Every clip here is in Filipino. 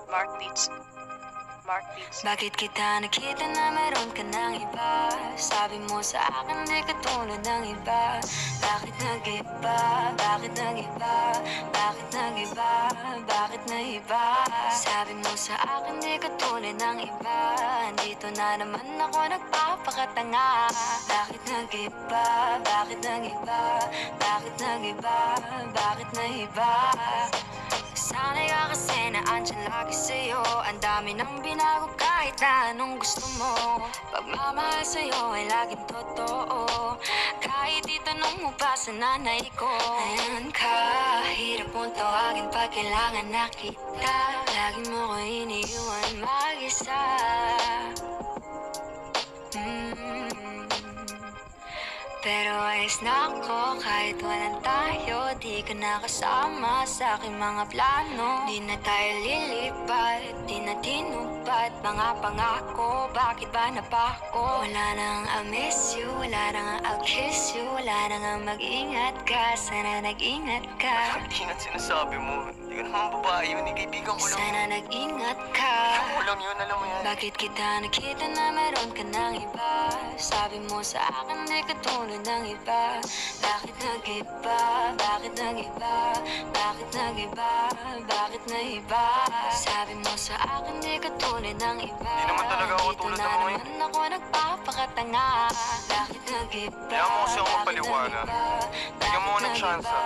Mark Beats. Mark Beats. Bakit kita nakita na meron ka ng iba? Sabi mo sa akin di ka tulad ng iba. Bakit nag-iba? Bakit nag-iba? Bakit nag-iba? Bakit nag-iba? Sabi mo sa akin di ka tulad ng iba. Dito na naman ako nagpapakatanga. Bakit nag-iba? Bakit nag-iba? Bakit nag-iba? Bakit nag-iba? Sanay ka kasi na andyan lagi sa'yo. Ang dami nang binago kahit na anong gusto mo. Pagmamahal sa'yo ay laging totoo. Kahit itanong mo pa sa nanay ko. Ayan ka, hirap mong tawagin pag kailangan na kita. Lagi mo ko iniiwan mag-isa. Pero ayos na ako kahit walang tayo. Di ka nakasama sa aking mga plano. Di na tayo lilipat, di na tinupad mga pangako. Bakit ba napako? Wala nang I'll miss you, wala nang I'll kiss you. Wala nang mag-ingat ka, sana nag-ingat ka. Hindi nga sinasabi mo. Hindi ka naman babae yun, kaibigan ko lang. Sana nag-ingat ka. Kaibigan ko lang yun, alam mo yan. Bakit kita nakita na meron ka ng iba? Sabi mo sa akin di ka tulad ng iba. Bakit nag-iba? Bakit nag-iba? Bakit nag-iba? Bakit nag-iba? Sabi mo sa akin di ka tulad ng iba. Di naman talaga ako tulad ng mga Dito na naman ako nagpapakatanga. Bakit nag-iba? Kaya mo kasi ako magpaliwanag. Bigyan mo ako ng tsansa.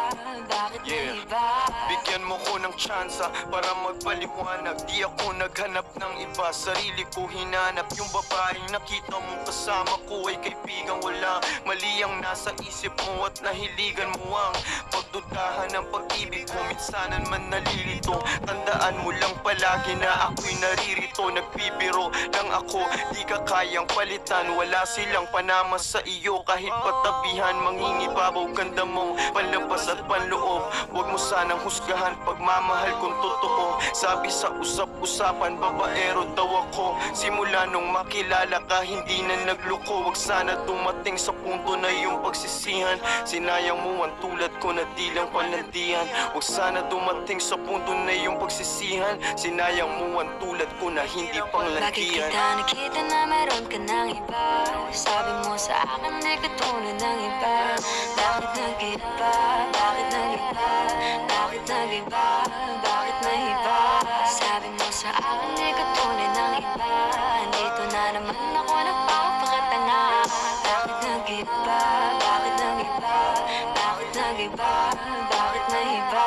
Bakit nag-iba? Bigyan mo ko ng tsansa para magpaliwanag. Di ako naghanap ng iba, sarili ko hinanap. Yung babaeng nakita mo kasama ko ay kaibigan. Wala mali ang nasa isip mo at nahiligan mo ang pagdudahan ng pag-ibig ko. Minsanan man nalilito, tandaan mo lang palagi na ako'y naririto. Nagbibiro lang ako, di ka kayang palitan. Wala silang panama sa iyo, kahit patabihan. Mangingibabaw ganda mong panlabas at panloob. Huwag mo sanang husgahan pagmamahal kung totoo. Sabi sa usap-usapan, babaero daw ako. Simula nung makilala ka, hindi na nagloko. Huwag sana dumating sa punto na yung pagsisihan. Sinayang mo ang tulad ko na di lang panandihan. Huwag sana dumating sa punto na yung pagsisihan. Sinayang mo ang tulad ko na hindi panglandian. Bakit kita nakita na meron ka ng iba? Sabi mo sa akin di ka tulad ng iba. Bakit nag-iba? Bakit nag-iba? Bakit nag-iba? Bakit nag-iba? Sabi mo sa akin di ka tulad ng iba. Dito na naman ako nagpapakatanga. Bakit nag-iba? Bakit nag-iba? Bakit nag-iba? Bakit nag-iba?